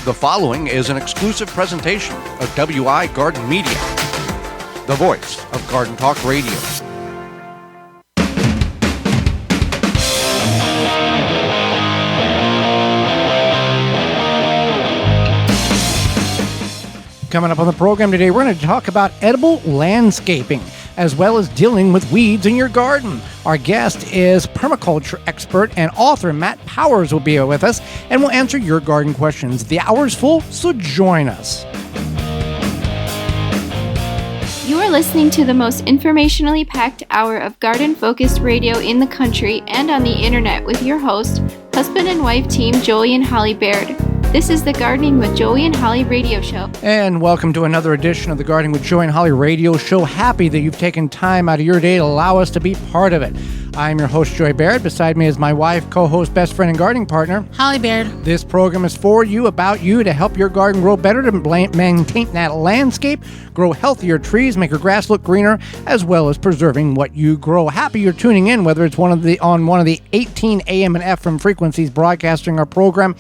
The following is an exclusive presentation of WI Garden Media, the voice of Garden Talk Radio. Coming up on the program today, we're going to talk about edible landscaping, as well as dealing with weeds in your garden. Our guest is permaculture expert and author Matt Powers will be with us, and we'll answer your garden questions. The hour's full, so join us. You are listening to the most informationally packed hour of garden-focused radio in the country and on the internet with your host, husband and wife team Joey and Holly Baird. This is the Gardening with Joey and Holly radio show. And welcome to another edition of the Gardening with Joey and Holly radio show. Happy that you've taken time out of your day to allow us to be part of it. I'm your host, Joey Baird. Beside me is my wife, co-host, best friend, and gardening partner, Holly Baird. This program is for you, about you, to help your garden grow better, to maintain that landscape, grow healthier trees, make your grass look greener, as well as preserving what you grow. Happy you're tuning in, whether it's on one of the 18 AM and FM frequencies broadcasting our program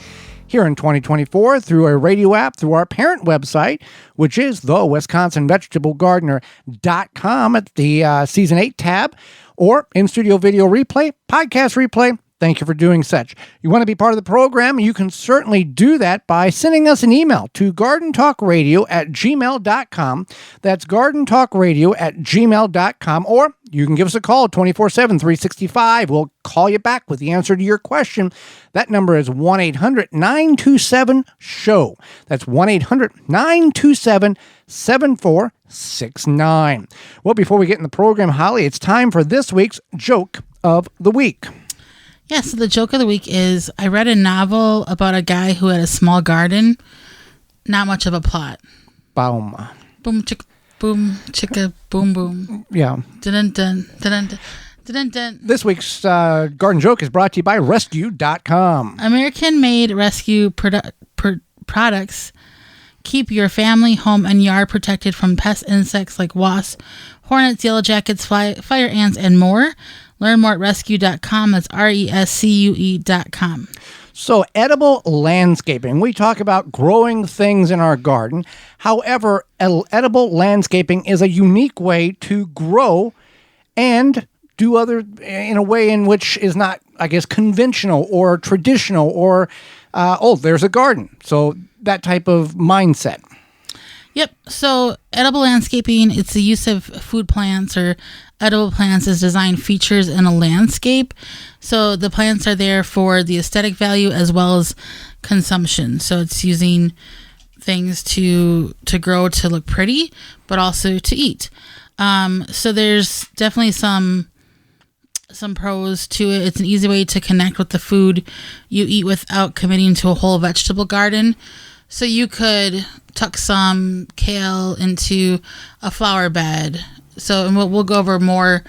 here in 2024 through a radio app, through our parent website, which is the WisconsinVegetableGardener.com at the Season 8 tab, or in-studio video replay, podcast replay. Thank you for doing such. You want to be part of the program? You can certainly do that by sending us an email to gardentalkradio@gmail.com. That's gardentalkradio@gmail.com. Or you can give us a call 24/7, 365. We'll call you back with the answer to your question. That number is 1-800-927-SHOW. That's 1-800-927-7469. Well, before we get in the program, Holly, it's time for this week's Joke of the Week. Yeah, so the joke of the week is, I read a novel about a guy who had a small garden. Not much of a plot. Boom. Boom, chicka, boom, chicka, boom, boom. Yeah. Dun, dun, dun, dun, dun, dun. This week's garden joke is brought to you by Rescue.com. American-made rescue products keep your family, home, and yard protected from pest insects like wasps, hornets, yellow jackets, fire ants, and more. Learn more at rescue.com. That's RESCUE.com. So, edible landscaping. We talk about growing things in our garden. However, edible landscaping is a unique way to grow and do other in a way in which is not, I guess, conventional or traditional or, there's a garden. So, that type of mindset. Yep. So edible landscaping, it's the use of food plants or edible plants as design features in a landscape. So the plants are there for the aesthetic value as well as consumption. So it's using things to grow to look pretty, but also to eat. So there's definitely some pros to it. It's an easy way to connect with the food you eat without committing to a whole vegetable garden. So you could tuck some kale into a flower bed. So and we'll go over more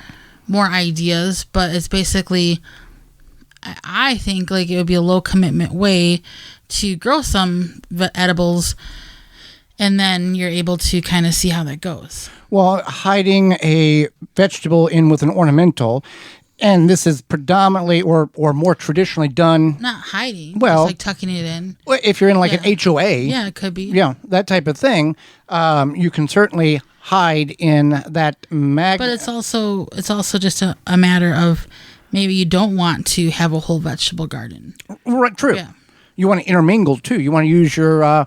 ideas, but it's basically, I think, like, it would be a low commitment way to grow some edibles, and then you're able to kind of see how that goes. Well, hiding a vegetable in with an ornamental, and this is predominantly or more traditionally done. Not hiding. Well, just like tucking it in. If you're in like an HOA. Yeah, it could be. Yeah, that type of thing. You can certainly hide in that But it's also just a matter of maybe you don't want to have a whole vegetable garden. Right, true. Yeah. You want to intermingle too. You want to use your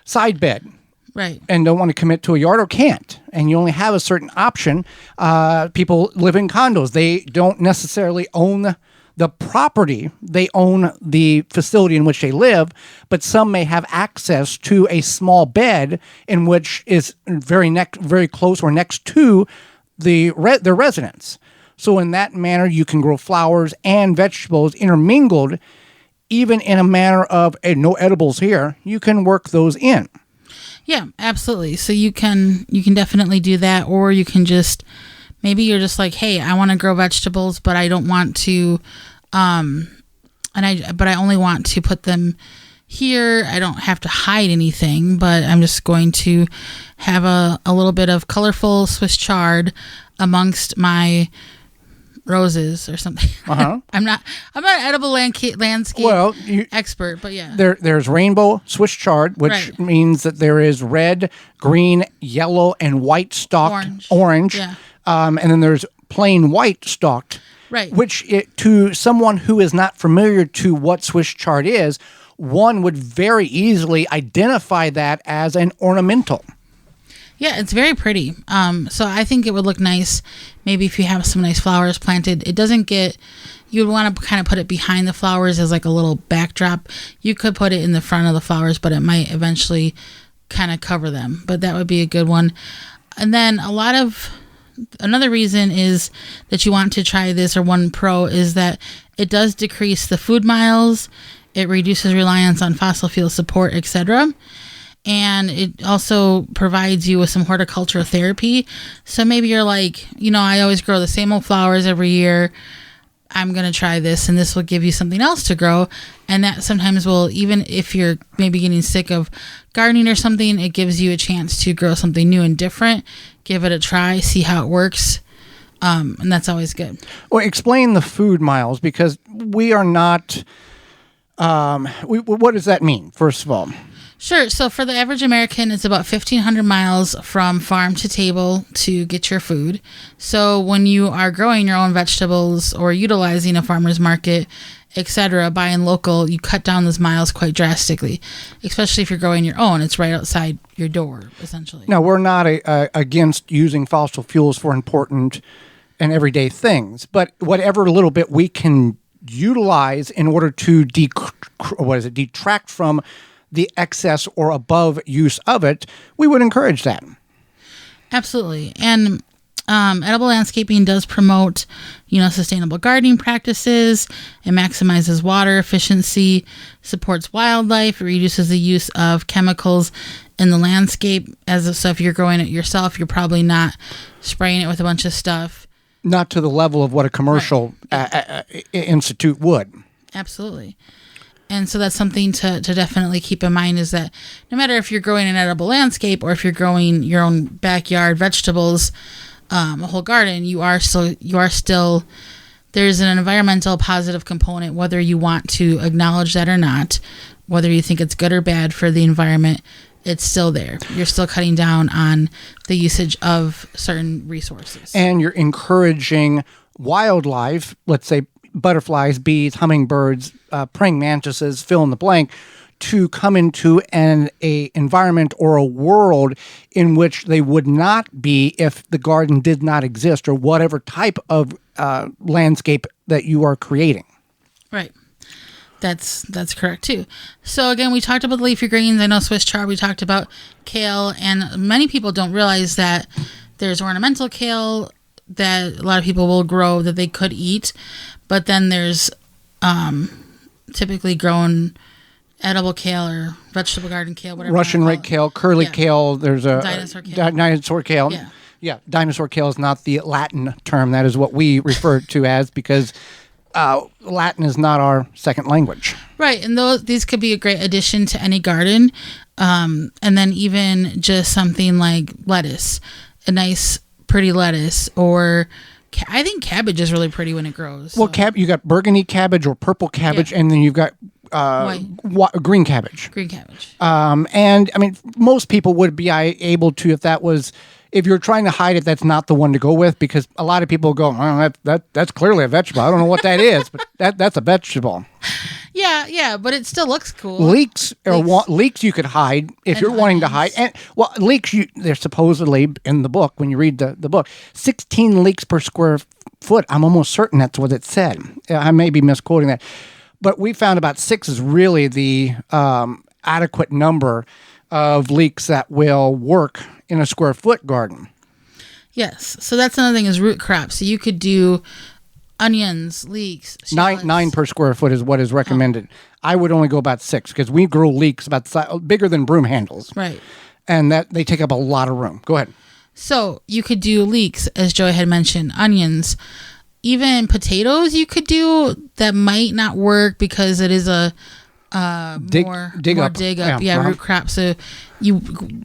side bed. Right. And don't want to commit to a yard or can't. And you only have a certain option. People live in condos. They don't necessarily own the property. They own the facility in which they live, but some may have access to a small bed in which is very close or next to their residence. So in that manner, you can grow flowers and vegetables intermingled, even in a manner of no edibles here. You can work those in. Yeah, absolutely. So you can definitely do that, or you can just, maybe you're just like, hey, I want to grow vegetables, but I don't want to, but I only want to put them here. I don't have to hide anything, but I'm just going to have a little bit of colorful Swiss chard amongst my roses or something. Uh-huh. I'm not an edible landscape expert, but yeah. There's rainbow Swiss chard, which Right. means that there is red, green, yellow, and white stalked orange. Yeah. And then there's plain white stalked. Right. Which to someone who is not familiar to what Swiss chard is, one would very easily identify that as an ornamental. Yeah, it's very pretty. So I think it would look nice maybe if you have some nice flowers planted. It doesn't get, you would want to kind of put it behind the flowers as like a little backdrop. You could put it in the front of the flowers, but it might eventually kind of cover them. But that would be a good one. And then another reason is that you want to try this, or one pro, is that it does decrease the food miles. It reduces reliance on fossil fuel support, etc. And it also provides you with some horticultural therapy. So maybe you're like, I always grow the same old flowers every year. I'm going to try this, and this will give you something else to grow. And that sometimes will, even if you're maybe getting sick of gardening or something, it gives you a chance to grow something new and different. Give it a try, see how it works. And that's always good. Well, explain the food miles, because we are not, what does that mean, first of all? Sure. So for the average American, it's about 1,500 miles from farm to table to get your food. So when you are growing your own vegetables or utilizing a farmer's market, etc., buying local, you cut down those miles quite drastically, especially if you're growing your own. It's right outside your door, essentially. Now, we're not against using fossil fuels for important and everyday things, but whatever little bit we can utilize in order to detract from the excess or above use of it, we would encourage that. Absolutely. And edible landscaping does promote, sustainable gardening practices. It maximizes water efficiency, supports wildlife, it reduces the use of chemicals in the landscape. So if you're growing it yourself, you're probably not spraying it with a bunch of stuff. Not to the level of what a commercial institute would. Absolutely. And so that's something to definitely keep in mind, is that no matter if you're growing an edible landscape or if you're growing your own backyard vegetables, a whole garden, you are still, there's an environmental positive component, whether you want to acknowledge that or not, whether you think it's good or bad for the environment, it's still there. You're still cutting down on the usage of certain resources. And you're encouraging wildlife, let's say butterflies, bees, hummingbirds, praying mantises, fill in the blank, to come into an environment or a world in which they would not be if the garden did not exist, or whatever type of landscape that you are creating. Right. That's correct too. So again, we talked about the leafy greens. I know Swiss chard. We talked about kale, and many people don't realize that there's ornamental kale that a lot of people will grow that they could eat, but then there's typically grown edible kale or vegetable garden kale, whatever. Russian red kale, curly kale. There's a dinosaur kale. Dinosaur kale. Yeah, dinosaur kale is not the Latin term. That is what we refer to as, because Latin is not our second language. Right, and these could be a great addition to any garden. And then even just something like lettuce, a nice pretty lettuce, or I think cabbage is really pretty when it grows. Well, you got burgundy cabbage or purple cabbage, and then you've got green cabbage. Green cabbage. And I mean, most people would be able to, if you're trying to hide it, that's not the one to go with, because a lot of people go, oh, that's clearly a vegetable. I don't know what that is, but that's a vegetable. Yeah, but it still looks cool. Leeks you could hide if you're wanting to hide. And leeks, they're supposedly in the book, when you read the book, 16 leeks per square foot. I'm almost certain that's what it said. I may be misquoting that. But we found about 6 is really the adequate number of leeks that will work in a square foot garden. Yes. So that's another thing, is root crops. So you could do onions, leeks, shallots. 9 per square foot is what is recommended. I would only go about 6, because we grow leeks about bigger than broom handles. Right. And that they take up a lot of room. Go ahead. So you could do leeks, as Joey had mentioned, onions, even potatoes you could do. That might not work because it is a dig up. Yeah, root crop. So you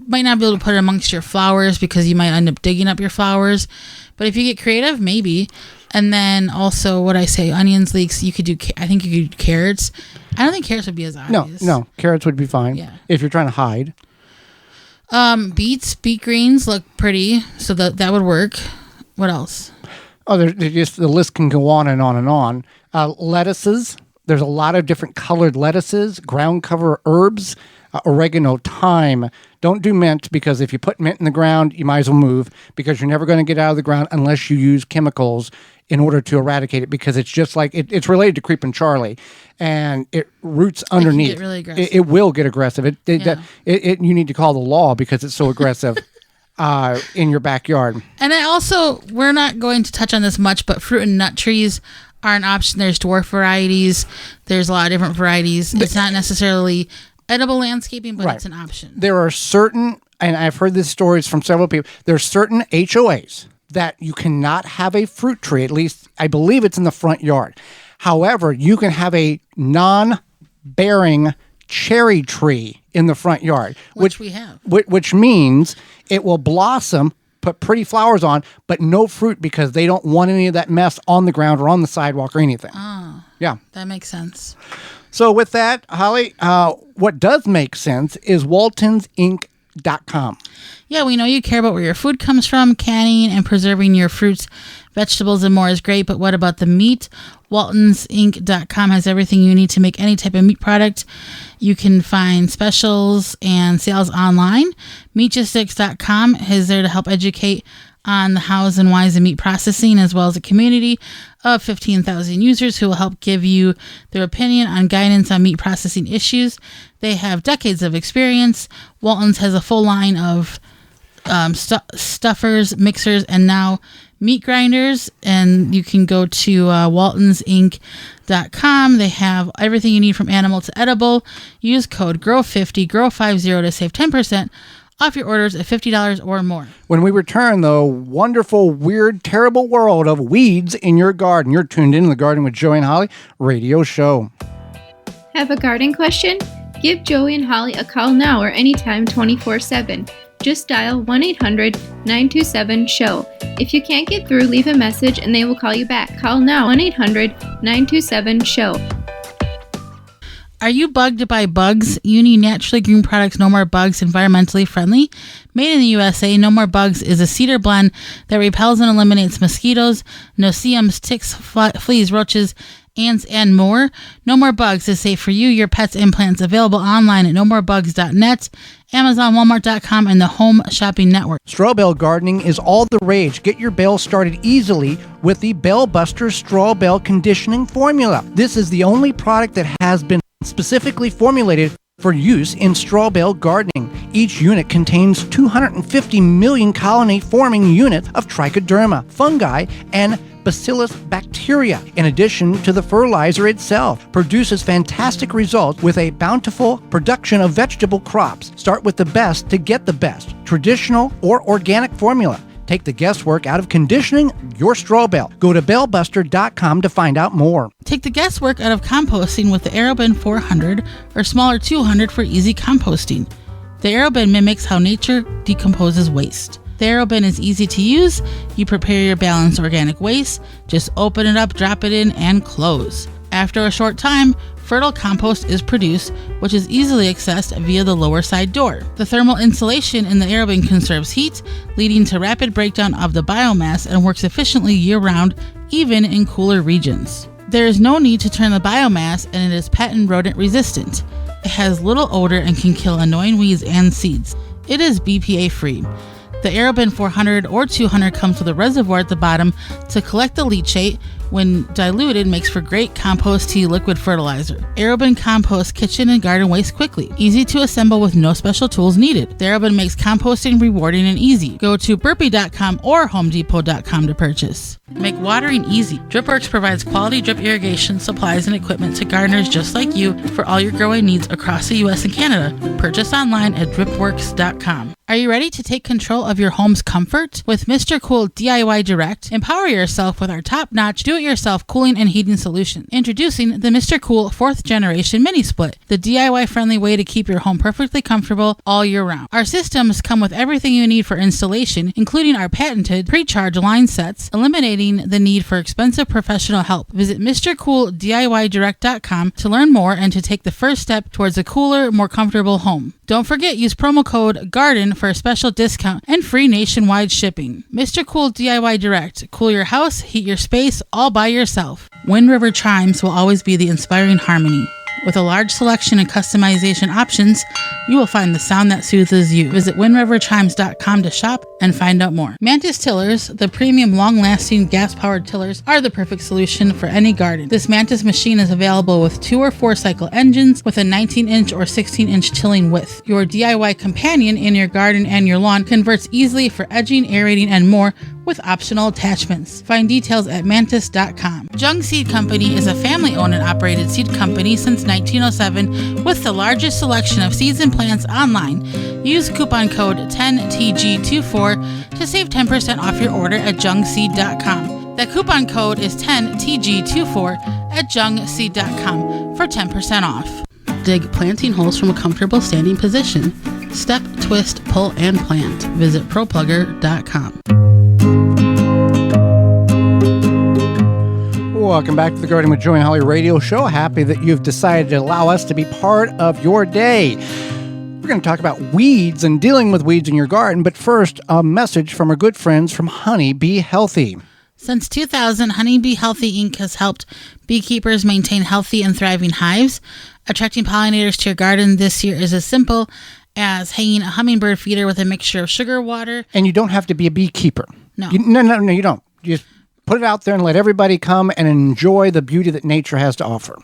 might not be able to put it amongst your flowers because you might end up digging up your flowers. But if you get creative, maybe. And then also, what I say, onions, leeks. You could do. I think you could do carrots. I don't think carrots would be as obvious. No, carrots would be fine. Yeah. If you're trying to hide. Beet greens look pretty, so that would work. What else? Oh, the list can go on and on and on. Lettuces. There's a lot of different colored lettuces, ground cover herbs, oregano, thyme. Don't do mint, because if you put mint in the ground, you might as well move, because you're never going to get out of the ground unless you use chemicals in order to eradicate it, because it's just like it's related to Creeping Charlie, and it roots underneath. It can get really aggressive. It will get aggressive. You need to call the law because it's so aggressive. In your backyard. And we're not going to touch on this much, but fruit and nut trees are an option. There's dwarf varieties. There's a lot of different varieties. It's not necessarily edible landscaping, but It's an option. There are certain, and I've heard these stories from several people, there are certain HOAs that you cannot have a fruit tree, at least I believe it's in the front yard. However, you can have a non-bearing cherry tree in the front yard, which we have, which means it will blossom, put pretty flowers on, but no fruit, because they don't want any of that mess on the ground or on the sidewalk or anything. Oh, yeah, that makes sense. So with that, Holly, what does make sense is waltonsinc.com. Yeah, we know you care about where your food comes from. Canning and preserving your fruits, vegetables, and more is great, but what about the meat? waltonsinc.com has everything you need to make any type of meat product. You can find specials and sales online. Meatgistics.com is there to help educate on the hows and whys of meat processing, as well as a community of 15,000 users who will help give you their opinion on guidance on meat processing issues. They have decades of experience. Walton's has a full line of stuffers, mixers, and now meat grinders, and you can go to waltonsinc.com. They have everything you need from animal to edible. Use code GROW50 to save 10% off your orders at $50 or more. When we return, the wonderful, weird, terrible world of weeds in your garden. You're tuned in to the Garden with Joey and Holly radio show. Have a garden question? Give Joey and Holly a call now or anytime 24/7. Just dial 1-800-927-SHOW. If you can't get through, leave a message and they will call you back. Call now, 1-800-927-SHOW. Are you bugged by bugs? You need naturally green products, No More Bugs, environmentally friendly. Made in the USA, No More Bugs is a cedar blend that repels and eliminates mosquitoes, no-see-ums, ticks, fleas, roaches, ants, and more. No More Bugs is safe for you, your pets, and plants. Available online at nomorebugs.net, Amazon, Walmart.com, and the Home Shopping Network. Straw bale gardening is all the rage. Get your bale started easily with the Bale Buster Straw Bale Conditioning Formula. This is the only product that has been specifically formulated for use in straw bale gardening. Each unit contains 250 million colony-forming units of trichoderma, fungi, and bacillus bacteria. In addition to the fertilizer itself, produces fantastic results with a bountiful production of vegetable crops. Start with the best to get the best, traditional or organic formula. Take the guesswork out of conditioning your straw bale. Go to balebuster.com to find out more. Take the guesswork out of composting with the AeroBin 400 or smaller 200 for easy composting. The AeroBin mimics how nature decomposes waste. The AeroBin is easy to use. You prepare your balanced organic waste. Just open it up, drop it in, and close. After a short time, fertile compost is produced, which is easily accessed via the lower side door. The thermal insulation in the AeroBin conserves heat, leading to rapid breakdown of the biomass, and works efficiently year-round, even in cooler regions. There is no need to turn the biomass, and it is patent rodent resistant. It has little odor and can kill annoying weeds and seeds. It is BPA free. The AeroBin 400 or 200 comes with a reservoir at the bottom to collect the leachate. When diluted, makes for great compost tea liquid fertilizer. AeroBin composts kitchen and garden waste quickly. Easy to assemble with no special tools needed. The AeroBin makes composting rewarding and easy. Go to burpee.com or homedepot.com to purchase. Make watering easy. DripWorks provides quality drip irrigation supplies and equipment to gardeners just like you for all your growing needs across the U.S. and Canada. Purchase online at dripworks.com. Are you ready to take control of your home's comfort? With Mr. Cool DIY Direct, empower yourself with our top-notch do-it-yourself cooling and heating solution. Introducing the Mr. Cool 4th Generation Mini Split, the DIY-friendly way to keep your home perfectly comfortable all year round. Our systems come with everything you need for installation, including our patented pre-charge line sets, eliminating the need for expensive professional help. Visit MrCoolDIYDirect.com to learn more and to take the first step towards a cooler, more comfortable home. Don't forget, use promo code GARDEN for a special discount and free nationwide shipping. Mr. Cool DIY Direct. Cool your house, heat your space, all by yourself. Wind River chimes will always be the inspiring harmony. With a large selection and customization options, you will find the sound that soothes you. Visit windriverchimes.com to shop and find out more. Mantis Tillers, the premium long-lasting gas-powered tillers, are the perfect solution for any garden. This Mantis machine is available with 2 or 4 cycle engines with a 19-inch or 16-inch tilling width. Your DIY companion in your garden and your lawn converts easily for edging, aerating, and more with optional attachments. Find details at mantis.com. Jung Seed Company is a family-owned and operated seed company since 1907 with the largest selection of seeds and plants online. Use coupon code 10TG24 to save 10% off your order at jungseed.com. The coupon code is 10TG24 at jungseed.com for 10% off. Dig planting holes from a comfortable standing position. Step, twist, pull, and plant. Visit ProPlugger.com. Welcome back to the Garden with Joy and Holly radio show. Happy that you've decided to allow us to be part of your day. We're going to talk about weeds and dealing with weeds in your garden, but first, a message from our good friends from Honey Bee Healthy. Since 2000, Honey Bee Healthy Inc. has helped beekeepers maintain healthy and thriving hives. Attracting pollinators to your garden this year is as simple as hanging a hummingbird feeder with a mixture of sugar water. And you don't have to be a beekeeper. No. No, you don't. You just put it out there and let everybody come and enjoy the beauty that nature has to offer.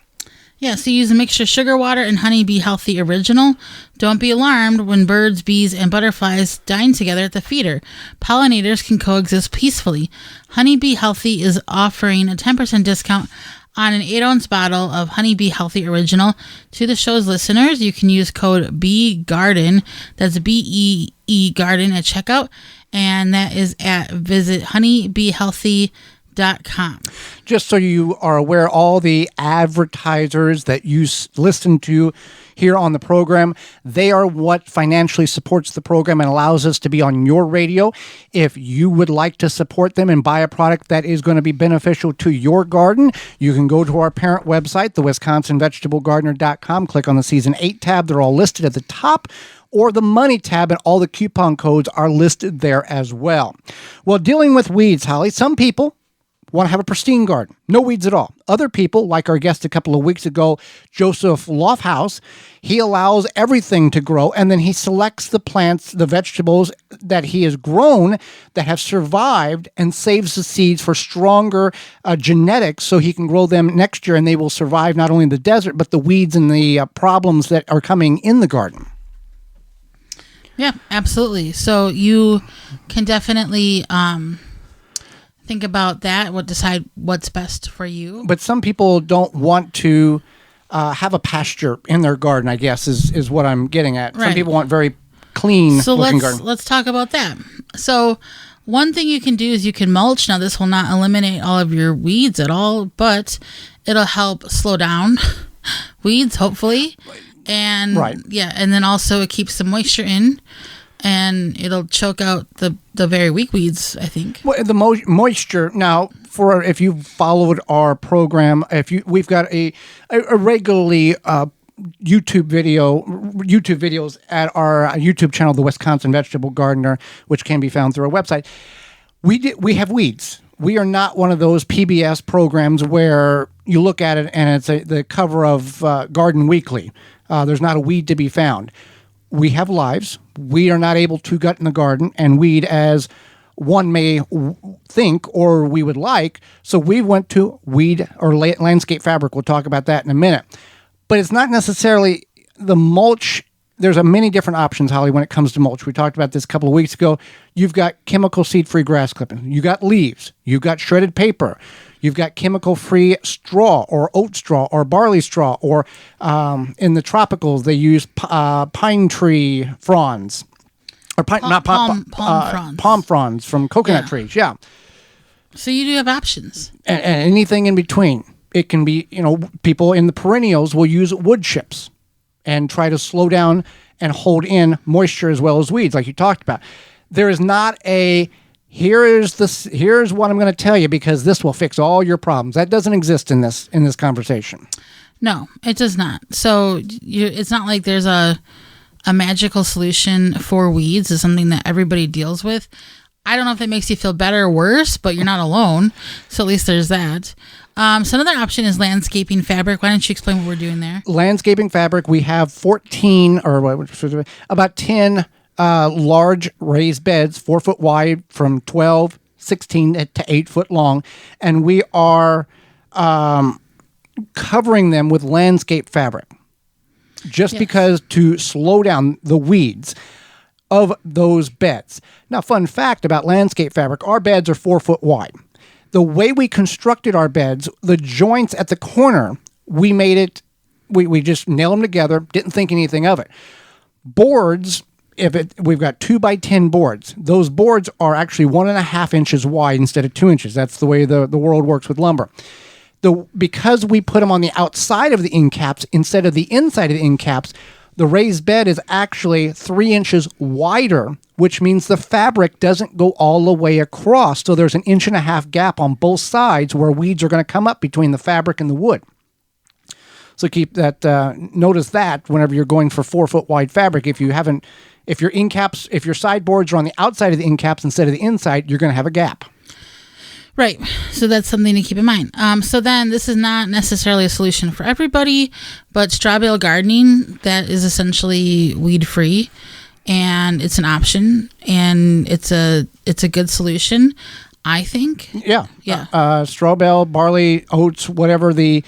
Yeah, so use a mixture of sugar water and Honey Bee Healthy Original. Don't be alarmed when birds, bees, and butterflies dine together at the feeder. Pollinators can coexist peacefully. Honey Bee Healthy is offering a 10% discount on an 8-ounce bottle of Honey Bee Healthy Original. To the show's listeners, you can use code BEEGARDEN, that's BEE Garden at checkout, and that is at visit honeybeehealthy.com. Just so you are aware, all the advertisers that you listen to here on the program, they are what financially supports the program and allows us to be on your radio. If you would like to support them and buy a product that is going to be beneficial to your garden, you can go to our parent website, the WisconsinVegetableGardener.com, click on the Season 8 tab. They're all listed at the top, or the Money tab, and all the coupon codes are listed there as well. Well, dealing with weeds, Holly, some people want to have a pristine garden, no weeds at all. Other people, like our guest a couple of weeks ago, Joseph Lofthouse, he allows everything to grow, and then he selects the plants, the vegetables that he has grown that have survived, and saves the seeds for stronger genetics so he can grow them next year, and they will survive not only in the desert, but the weeds and the problems that are coming in the garden. Yeah, absolutely. So you can definitely think about that, decide what's best for you. But some people don't want to have a pasture in their garden, I guess, is what I'm getting at. Right. Some people want very clean looking garden. Let's talk about that. So one thing you can do is you can mulch. Now, this will not eliminate all of your weeds at all, but it'll help slow down weeds, hopefully. And right. Yeah, and then also it keeps the moisture in, and it'll choke out the very weak weeds, I think. Well, the moisture now, for if you followed our program, we've got a regularly YouTube videos at our YouTube channel, the Wisconsin Vegetable Gardener, which can be found through our website. We have weeds. We are not one of those PBS programs where you look at it and it's the cover of Garden Weekly. There's not a weed to be found. We have lives. We are not able to gut in the garden and weed as one may think or we would like. So we went to weed or landscape fabric. We'll talk about that in a minute. But it's not necessarily the mulch. There's many different options, Holly, when it comes to mulch. We talked about this a couple of weeks ago. You've got chemical seed-free grass clippings. You've got leaves. You've got shredded paper. You've got chemical-free straw or oat straw or barley straw, or in the tropicals, they use pine tree fronds. Or palm fronds. Palm fronds from coconut trees, yeah. So you do have options. And anything in between. It can be, people in the perennials will use wood chips and try to slow down and hold in moisture as well as weeds, like you talked about. There is not here's what I'm going to tell you because this will fix all your problems. That doesn't exist in this conversation. No, it does not. So it's not like there's a magical solution for weeds. It's something that everybody deals with. I don't know if that makes you feel better or worse, but you're not alone. So at least there's that. So another option is landscaping fabric. Why don't you explain what we're doing there? Landscaping fabric, we have 14 or about 10 large raised beds, 4 foot wide from 12, 16 to 8 foot long. And we are covering them with landscape fabric just because to slow down the weeds of those beds. Now, fun fact about landscape fabric, our beds are 4 foot wide. The way we constructed our beds, the joints at the corner, we made it, we just nailed them together, didn't think anything of it. Boards, we've got 2x10 boards. Those boards are actually 1.5 inches wide instead of 2 inches. That's the way the world works with lumber. Because we put them on the outside of the end caps instead of the inside of the end caps, the raised bed is actually 3 inches wider, which means the fabric doesn't go all the way across. So there's an 1.5 inch gap on both sides where weeds are going to come up between the fabric and the wood. So keep that. Notice that whenever you're going for 4 foot wide fabric, if your end caps, if your sideboards are on the outside of the end caps instead of the inside, you're going to have a gap. Right. So that's something to keep in mind. So then this is not necessarily a solution for everybody, but straw bale gardening, that is essentially weed free, and it's an option, and it's a good solution, I think. Yeah. Yeah. Straw bale, barley, oats, whatever the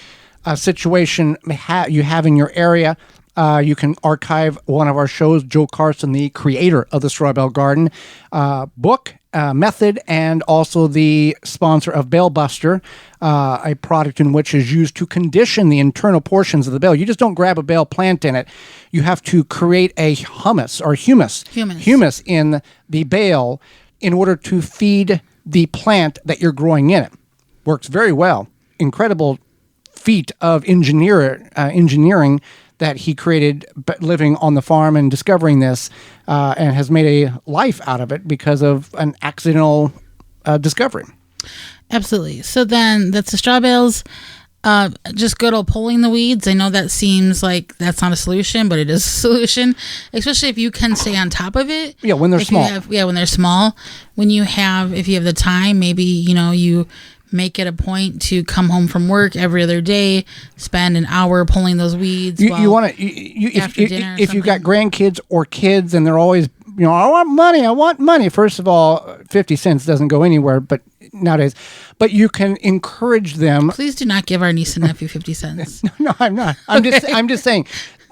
situation you have in your area. You can archive one of our shows, Joe Carson, the creator of the Straw Bale Garden book, method, and also the sponsor of Bale Buster, a product in which is used to condition the internal portions of the bale. You just don't grab a bale, plant in it. You have to create a humus in the bale in order to feed the plant that you're growing in it. Works very well. Incredible feat of engineering that he created living on the farm and discovering this, and has made a life out of it because of an accidental discovery. Absolutely. So then that's the straw bales. Just good old pulling the weeds. I know that seems like that's not a solution, but it is a solution, especially if you can stay on top of it. Yeah, when they're small. When they're small. If you have the time, maybe, you make it a point to come home from work every other day, spend an hour pulling those weeds. You want to, if you've got grandkids or kids and they're always, I want money. First of all, 50 cents doesn't go anywhere, but nowadays, but you can encourage them. Please do not give our niece and nephew 50 cents. No, I'm not. I'm just saying,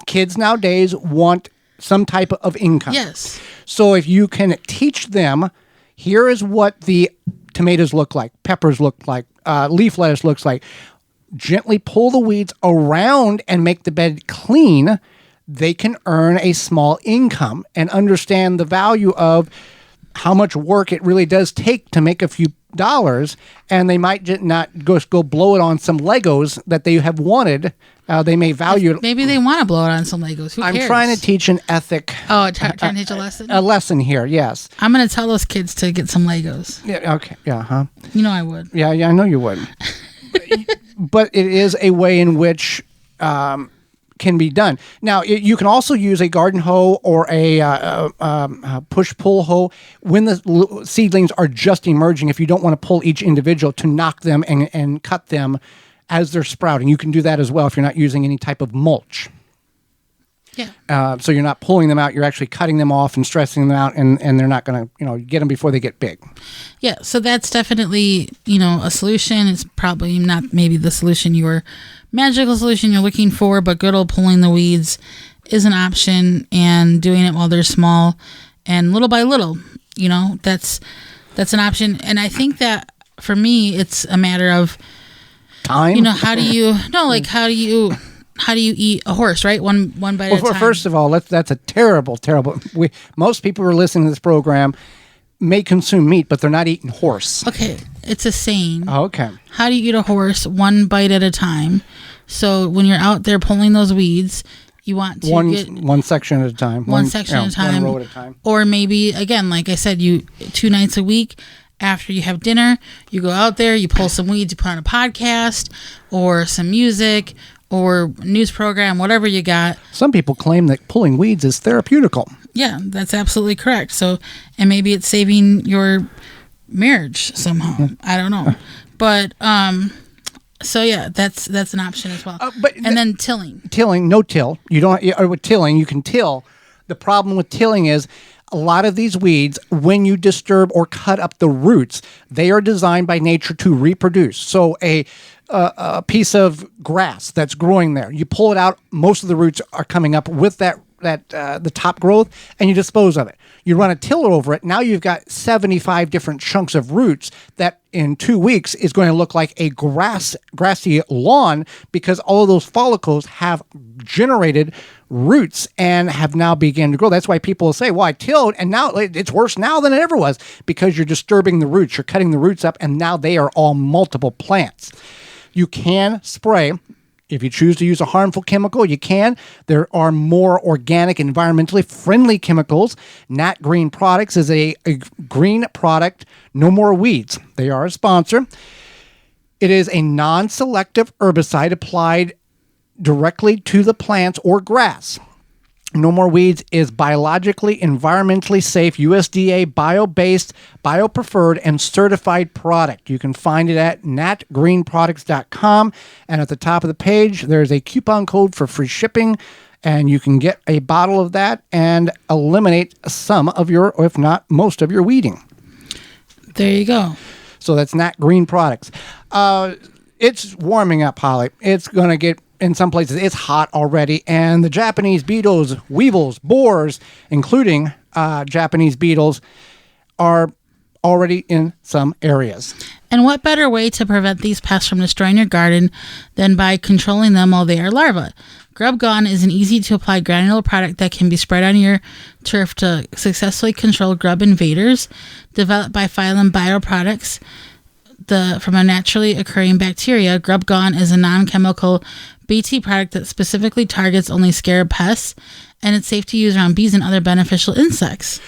kids nowadays want some type of income. Yes. So if you can teach them, here is what the tomatoes look like, peppers look like, leaf lettuce looks like. Gently pull the weeds around and make the bed clean. They can earn a small income and understand the value of how much work it really does take to make a few dollars. And they might just not go blow it on some Legos that they have wanted. They may value it. Maybe they want to blow it on some Legos. Who cares? I'm trying to teach an ethic. Oh, trying to teach a lesson? A lesson here, yes. I'm going to tell those kids to get some Legos. Yeah, okay. Yeah, huh? I would. Yeah, I know you would. But it is a way in which can be done. Now, you can also use a garden hoe or a push-pull hoe when the seedlings are just emerging, if you don't want to pull each individual, to knock them and cut them as they're sprouting. You can do that as well if you're not using any type of mulch. Yeah. So you're not pulling them out, you're actually cutting them off and stressing them out, and they're not going to, get them before they get big. Yeah, so that's definitely, a solution. It's probably not maybe the solution magical solution you're looking for, but good old pulling the weeds is an option, and doing it while they're small and little by little, that's an option. And I think that for me, it's a matter of time. how do you how do you eat a horse, right? One bite at a time. First of all, that's a terrible. Most people who are listening to this program may consume meat, but they're not eating horse. Okay, it's a saying. Oh, okay. How do you eat a horse? One bite at a time. So when you're out there pulling those weeds, you want to get one section at a time. One section at a time. 1 row at a time. Or maybe, again, like I said, 2 nights a week after you have dinner, you go out there, you pull some weeds, you put on a podcast or some music or news program, whatever you got. Some people claim that pulling weeds is therapeutical. Yeah, that's absolutely correct. So, and maybe it's saving your marriage somehow. I don't know. But, so yeah, that's an option as well. Then tilling. Tilling, no till. You don't. Or with tilling, you can till. The problem with tilling is a lot of these weeds, when you disturb or cut up the roots, they are designed by nature to reproduce. So a piece of grass that's growing there, you pull it out. Most of the roots are coming up with the top growth, and you dispose of it. You run a tiller over it. Now you've got 75 different chunks of roots that in 2 weeks is going to look like a grassy lawn, because all of those follicles have generated roots and have now begun to grow. That's why people will say, well, I tilled and now it's worse now than it ever was, because you're disturbing the roots. You're cutting the roots up, and now they are all multiple plants. You can spray. If you choose to use a harmful chemical, you can. There are more organic, environmentally friendly chemicals. Nat Green Products is a green product. No more weeds. They are a sponsor. It is a non-selective herbicide applied directly to the plants or grass. No More Weeds is biologically, environmentally safe, USDA bio-based, bio-preferred, and certified product. You can find it at natgreenproducts.com, and at the top of the page, there's a coupon code for free shipping, and you can get a bottle of that and eliminate some of your, or if not most of your weeding. There you go. So that's Nat Green Products. It's warming up, Holly. It's going to get, in some places, it's hot already. And the Japanese beetles, weevils, borers, including Japanese beetles, are already in some areas. And what better way to prevent these pests from destroying your garden than by controlling them while they are larvae? Grub Gone is an easy-to-apply granular product that can be spread on your turf to successfully control grub invaders. Developed by Phylum Bioproducts, from a naturally occurring bacteria, Grub Gone is a non-chemical BT product that specifically targets only scarab pests, and it's safe to use around bees and other beneficial insects.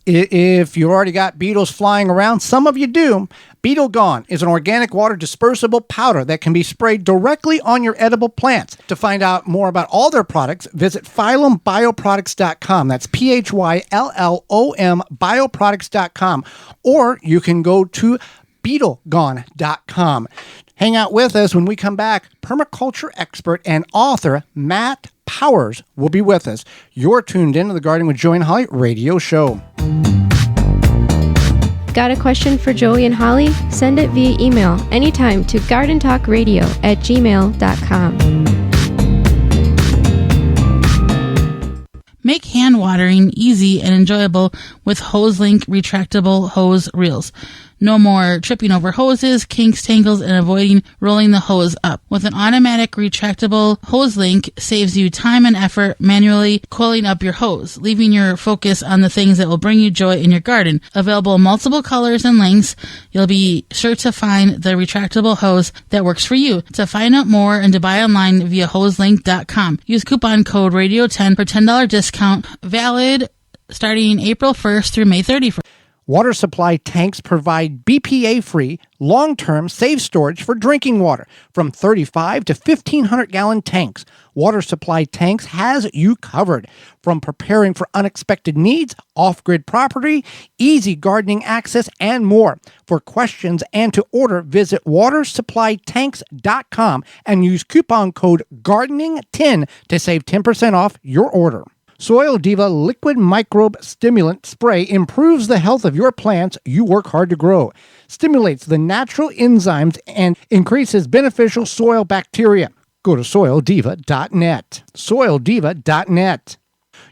If you already got beetles flying around, some of you do, Beetle Gone is an organic water dispersible powder that can be sprayed directly on your edible plants. To find out more about all their products, visit phyllumbioproducts.com. That's PHYLLOM bioproducts.com. Or you can go to beetlegone.com. Hang out with us when we come back. Permaculture expert and author Matt Powers will be with us. You're tuned in to the Gardening with Joey and Holly radio show. Got a question for Joey and Holly? Send it via email anytime to gardentalkradio@gmail.com. Make hand watering easy and enjoyable with HoseLink retractable hose reels. No more tripping over hoses, kinks, tangles, and avoiding rolling the hose up. With an automatic retractable HoseLink saves you time and effort manually coiling up your hose, leaving your focus on the things that will bring you joy in your garden. Available in multiple colors and lengths, you'll be sure to find the retractable hose that works for you. To find out more and to buy online via hoselink.com, use coupon code radio10 for $10 discount, valid starting April 1st through May 31st. Water supply tanks provide BPA-free, long-term, safe storage for drinking water. From 35 to 1,500-gallon tanks, Water Supply Tanks has you covered. From preparing for unexpected needs, off-grid property, easy gardening access, and more. For questions and to order, visit watersupplytanks.com and use coupon code GARDENING10 to save 10% off your order. Soil Diva Liquid Microbe Stimulant Spray improves the health of your plants you work hard to grow, stimulates the natural enzymes, and increases beneficial soil bacteria. Go to soildiva.net. Soildiva.net.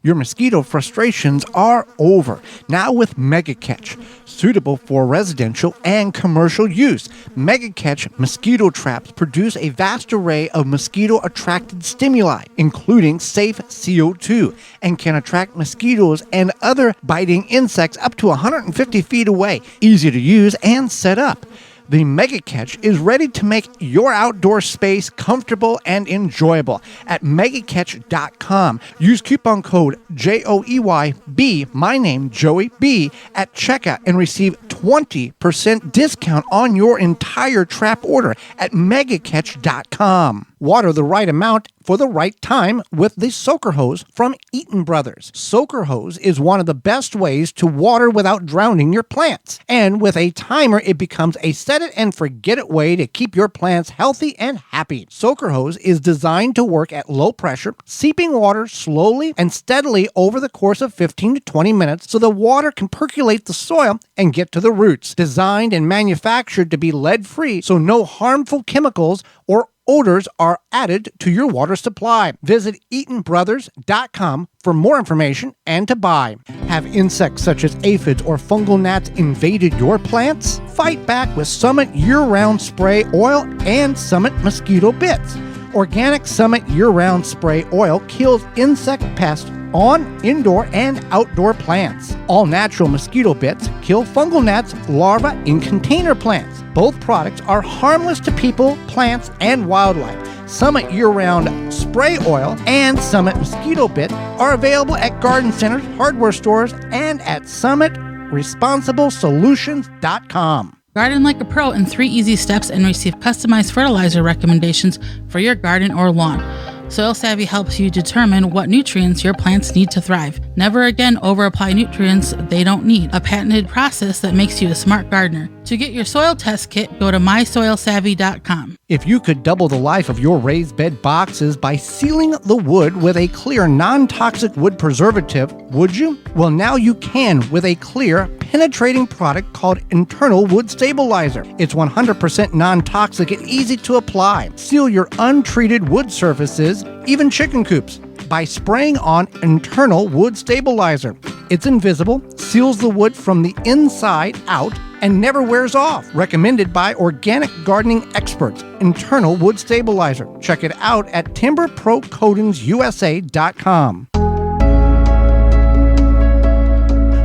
Your mosquito frustrations are over. Now with Mega Catch, suitable for residential and commercial use. Mega Catch mosquito traps produce a vast array of mosquito-attracted stimuli, including safe CO2, and can attract mosquitoes and other biting insects up to 150 feet away. Easy to use and set up. The Mega Catch is ready to make your outdoor space comfortable and enjoyable at megacatch.com. Use coupon code JOEYB, my name Joey B, at checkout and receive 20% discount on your entire trap order at megacatch.com. Water the right amount for the right time with the soaker hose from Eaton Brothers. Soaker hose is one of the best ways to water without drowning your plants. And with a timer, it becomes a set it and forget it way to keep your plants healthy and happy. Soaker hose is designed to work at low pressure, seeping water slowly and steadily over the course of 15 to 20 minutes so the water can percolate the soil and get to the roots. Designed and manufactured to be lead-free so no harmful chemicals or odors are added to your water supply. Visit EatonBrothers.com for more information and to buy. Have insects such as aphids or fungal gnats invaded your plants? Fight back with Summit Year-Round Spray Oil and Summit Mosquito Bits. Organic Summit Year-Round Spray Oil kills insect pests on indoor and outdoor plants. All natural mosquito bits kill fungal gnats larvae in container plants. Both products are harmless to people, plants, and wildlife. Summit Year-Round Spray Oil and Summit Mosquito Bit are available at garden centers, hardware stores, and at SummitResponsibleSolutions.com. Garden like a pro in 3 easy steps and receive customized fertilizer recommendations for your garden or lawn. Soil Savvy helps you determine what nutrients your plants need to thrive. Never again over-apply nutrients they don't need. A patented process that makes you a smart gardener. To get your soil test kit, go to mysoilsavvy.com. If you could double the life of your raised bed boxes by sealing the wood with a clear, non-toxic wood preservative, would you? Well, now you can with a clear, penetrating product called Internal Wood Stabilizer. It's 100% non-toxic and easy to apply. Seal your untreated wood surfaces, even chicken coops, by spraying on Internal Wood Stabilizer. It's invisible, seals the wood from the inside out, and never wears off. Recommended by organic gardening experts, Internal Wood Stabilizer. Check it out at timberprocoatingsusa.com.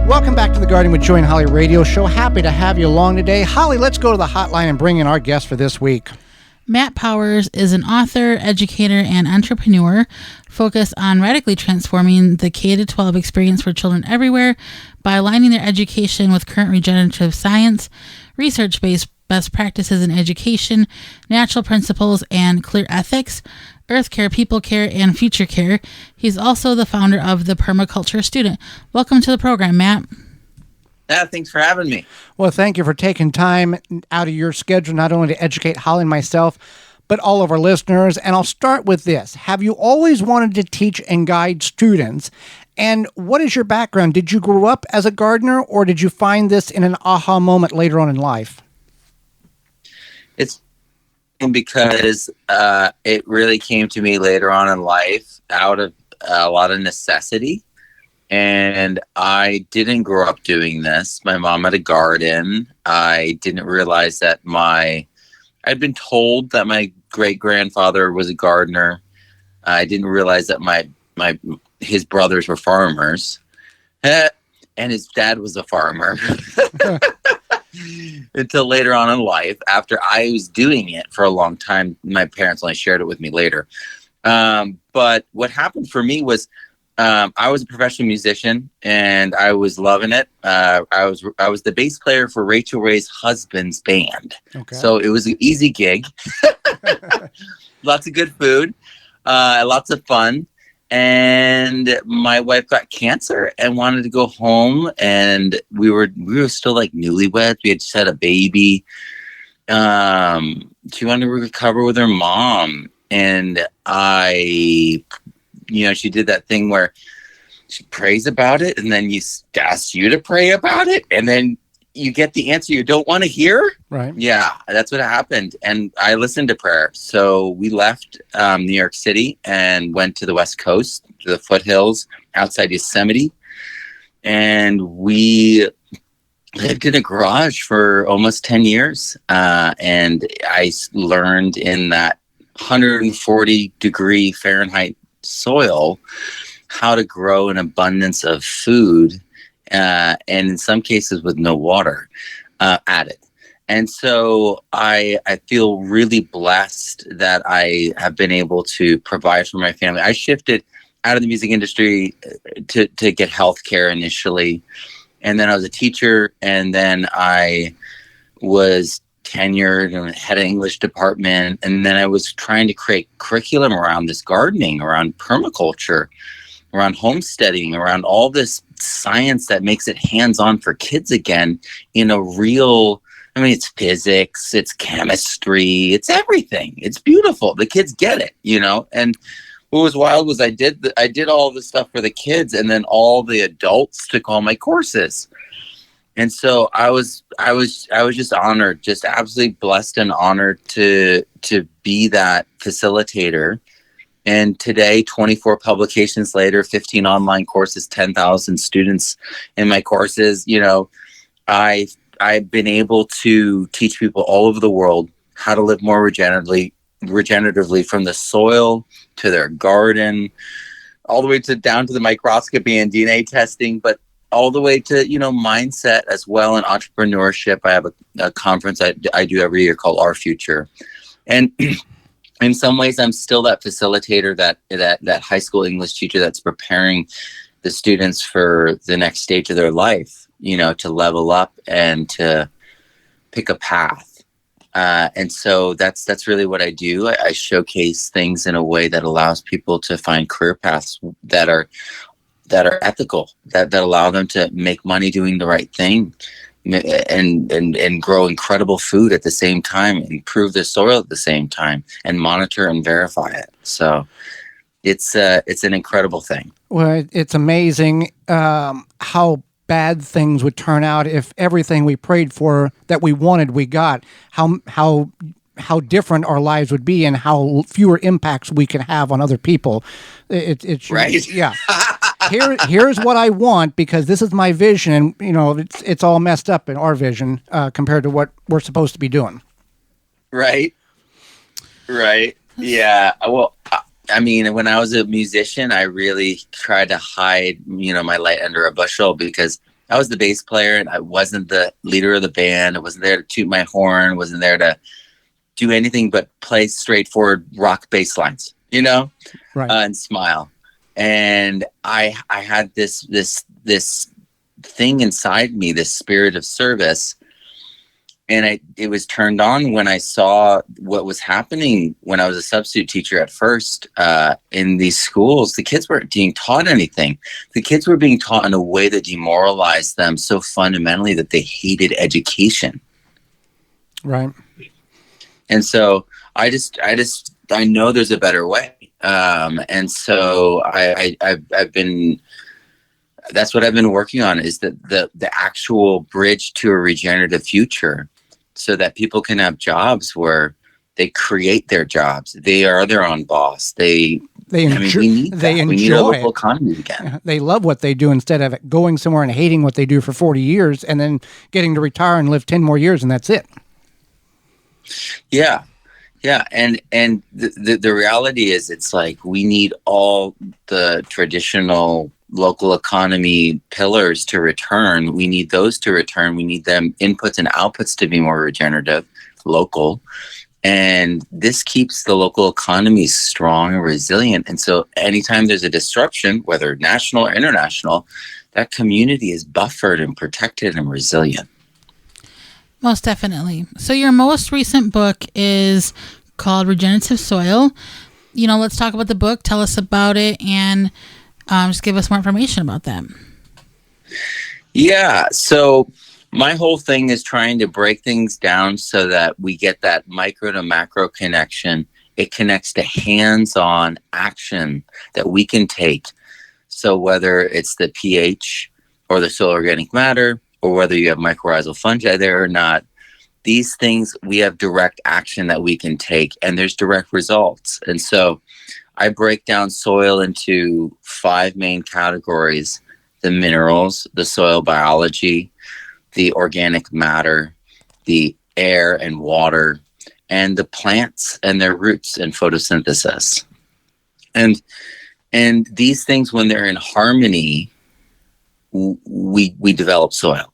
Welcome back to the Gardening with Joy and Holly radio show. Happy to have you along today. Holly, let's go to the hotline and bring in our guest for this week. Matt Powers is an author, educator, and entrepreneur focused on radically transforming the K-12 experience for children everywhere by aligning their education with current regenerative science, research-based best practices in education, natural principles, and clear ethics, earth care, people care, and future care. He's also the founder of the Permaculture Student. Welcome to the program, Matt. Yeah, thanks for having me. Well, thank you for taking time out of your schedule, not only to educate Holly and myself, but all of our listeners. And I'll start with this. Have you always wanted to teach and guide students? And what is your background? Did you grow up as a gardener, or did you find this in an aha moment later on in life? It's because it really came to me later on in life out of a lot of necessity. And I didn't grow up doing this. My mom had a garden. I didn't realize that I'd been told that my great-grandfather was a gardener. I didn't realize that his brothers were farmers. And his dad was a farmer. Until later on in life, after I was doing it for a long time. My parents only shared it with me later. But what happened for me was, I was a professional musician and I was loving it. I was the bass player for Rachel Ray's husband's band. Okay. So it was an easy gig. Lots of good food, lots of fun. And my wife got cancer and wanted to go home, and we were still like newlyweds. We had just had a baby. She wanted to recover with her mom, and she did that thing where she prays about it, and then asks you to pray about it, and then you get the answer you don't want to hear. Right. Yeah, that's what happened. And I listened to prayer. So we left New York City and went to the West Coast, to the foothills, outside Yosemite. And we lived in a garage for almost 10 years. And I learned in that 140 degree Fahrenheit soil how to grow an abundance of food, and in some cases with no water added. And so I feel really blessed that I have been able to provide for my family. I shifted out of the music industry to get healthcare initially. And then I was a teacher, and then I was tenured and had an English department. And then I was trying to create curriculum around this gardening, around permaculture, around homesteading, around all this science that makes it hands-on for kids again in a real, I mean, it's physics, it's chemistry, it's everything. It's beautiful. The kids get it, you know? And what was wild was I did all this stuff for the kids, and then all the adults took all my courses. And so I was just honored, just absolutely blessed and honored to be that facilitator. And today, 24 publications later, 15 online courses, 10,000 students in my courses, you know, I've been able to teach people all over the world how to live more regeneratively from the soil to their garden, all the way to down to the microscopy and DNA testing, but all the way to, you know, mindset as well, and entrepreneurship. I have a conference I do every year called Our Future. And in some ways, I'm still that facilitator, that high school English teacher that's preparing the students for the next stage of their life, you know, to level up and to pick a path. And so that's really what I do. I showcase things in a way that allows people to find career paths that are ethical, that allow them to make money doing the right thing, and grow incredible food at the same time, improve the soil at the same time, and monitor and verify it. So it's an incredible thing. Well, it's amazing how bad things would turn out if everything we prayed for that we wanted we got. How different our lives would be, and how fewer impacts we can have on other people. It's right. Yeah. Here's what I want, because this is my vision, and you know it's all messed up in our vision compared to what we're supposed to be doing. Right. Yeah. Well, I mean, when I was a musician, I really tried to hide, you know, my light under a bushel, because I was the bass player and I wasn't the leader of the band. I wasn't there to toot my horn. Wasn't there to do anything but play straightforward rock bass lines, you know, right. And smile. And I had this thing inside me, this spirit of service. And it was turned on when I saw what was happening when I was a substitute teacher at first in these schools. The kids weren't being taught anything. The kids were being taught in a way that demoralized them so fundamentally that they hated education. Right. And so I know there's a better way. And so I've been, that's what I've been working on, is the actual bridge to a regenerative future, so that people can have jobs where they create their jobs. They are their own boss. We need a local economy again. They love what they do, instead of going somewhere and hating what they do for 40 years and then getting to retire and live 10 more years and that's it. Yeah. Yeah. And the reality is, it's like we need all the traditional local economy pillars to return. We need those to return. We need them inputs and outputs to be more regenerative, local. And this keeps the local economy strong and resilient. And so anytime there's a disruption, whether national or international, that community is buffered and protected and resilient. Most definitely. So your most recent book is called Regenerative Soil. You know, let's talk about the book. Tell us about it, and just give us more information about that. Yeah. So my whole thing is trying to break things down so that we get that micro to macro connection. It connects to hands-on action that we can take. So whether it's the pH or the soil organic matter, or whether you have mycorrhizal fungi there or not, these things, we have direct action that we can take, and there's direct results. And so I break down soil into 5 main categories: the minerals, the soil biology, the organic matter, the air and water, and the plants and their roots and photosynthesis. And these things, when they're in harmony, we develop soil.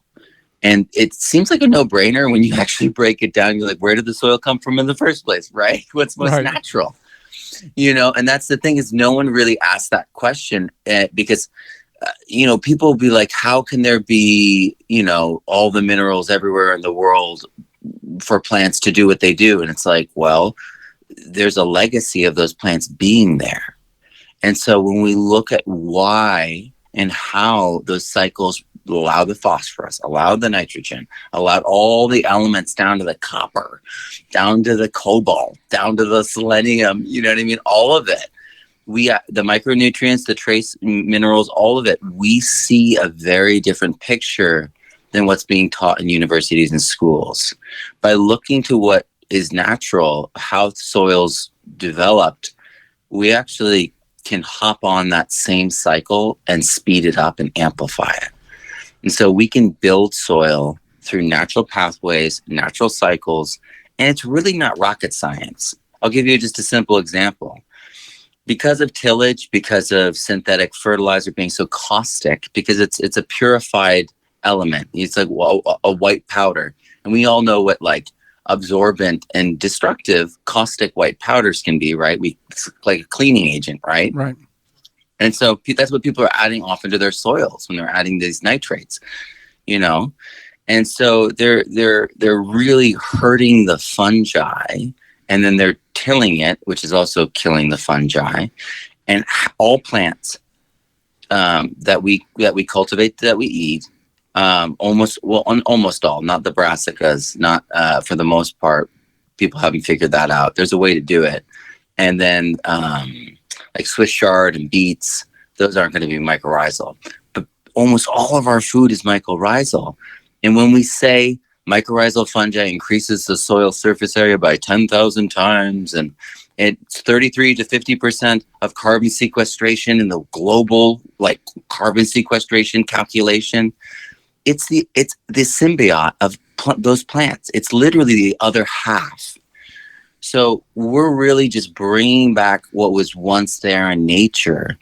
And it seems like a no-brainer when you actually break it down. You're like, where did the soil come from in the first place, right? What's most natural? And that's the thing, is no one really asked that question because, people will be like, how can there be, all the minerals everywhere in the world for plants to do what they do? And it's like, well, there's a legacy of those plants being there. And so when we look at why and how those cycles allow the phosphorus, allow the nitrogen, allowed all the elements down to the copper, down to the cobalt, down to the selenium, you know what I mean? All of it. The micronutrients, the trace minerals, all of it, we see a very different picture than what's being taught in universities and schools. By looking to what is natural, how soils developed, we actually can hop on that same cycle and speed it up and amplify it. And so we can build soil through natural pathways, natural cycles, and it's really not rocket science. I'll give you just a simple example. Because of tillage, because of synthetic fertilizer being so caustic, because it's a purified element. It's like a white powder. And we all know what like absorbent and destructive caustic white powders can be, right? It's like a cleaning agent, right? Right. And so that's what people are adding often to their soils when they're adding these nitrates, And so they're really hurting the fungi, and then they're tilling it, which is also killing the fungi. And all plants that we cultivate, that we eat, almost all, not the brassicas, not for the most part. People haven't figured that out. There's a way to do it. And then like Swiss chard and beets, those aren't going to be mycorrhizal. But almost all of our food is mycorrhizal. And when we say mycorrhizal fungi increases the soil surface area by 10,000 times, and it's 33 to 50% of carbon sequestration in the global carbon sequestration calculation, it's the symbiote of those plants. It's literally the other half. So we're really just bringing back what was once there in nature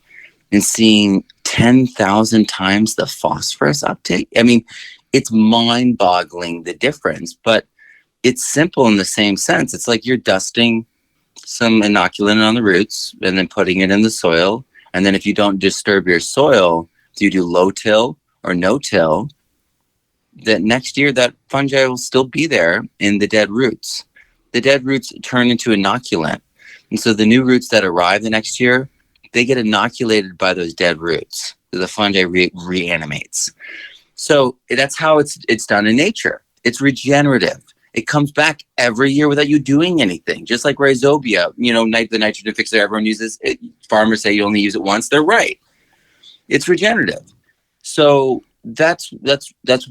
and seeing 10,000 times the phosphorus uptake. I mean, it's mind-boggling, the difference, but it's simple in the same sense. It's like you're dusting some inoculant on the roots and then putting it in the soil. And then if you don't disturb your soil, do you do low till or no till, that next year that fungi will still be there in the dead roots. The dead roots turn into inoculant. And so the new roots that arrive the next year, they get inoculated by those dead roots. The fungi reanimates. So that's how it's done in nature. It's regenerative. It comes back every year without you doing anything. Just like rhizobia, the nitrogen fixer everyone uses. Farmers say you only use it once. They're right. It's regenerative. So that's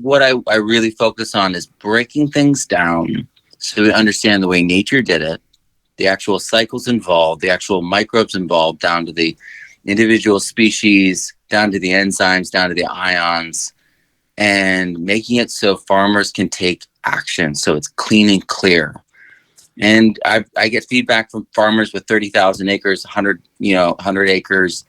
what I really focus on, is breaking things down so we understand the way nature did it, the actual cycles involved, the actual microbes involved, down to the individual species, down to the enzymes, down to the ions, and making it so farmers can take action, so it's clean and clear. And I get feedback from farmers with 30,000 acres, 100 acres,